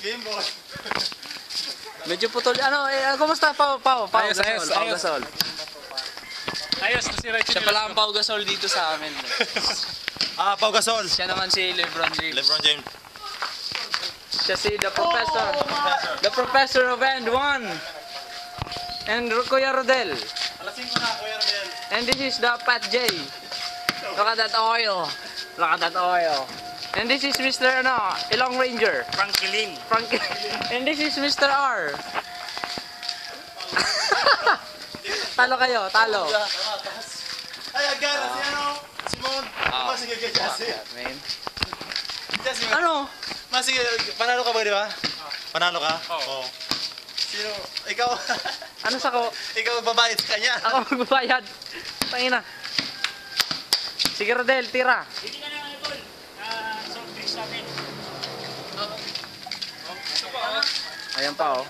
Game boy. Medyo putol. Ano, kumusta Pau? Pau Gasol. Ayos, nasira yung Siya pala ang Pau Gasol dito sa amin. Pau Gasol. Siya naman si LeBron James. LeBron James. Siya si the professor. The professor of End 1. And Kuya Rodel. Alasing ko na, Kuya Rodel. And this is the Pat J. Look at that oil. Look at that oil. And this is Mr. Ilong Ranger. Franklin. And this is Mr. R. Talo kayo, talo. Ay, agara si Simon. Sige, Jesse. Jesse, Ano? Sige, panalo ka ba, di ba? Panalo ka? Oo. Sino? Ikaw? Ano sa ko? Ikaw babayad sa kanya. Ako magbabayad. Pangina. Sige Rodel, tira. Hindi ka na tol. Soft drinks natin. Ayan pa oh.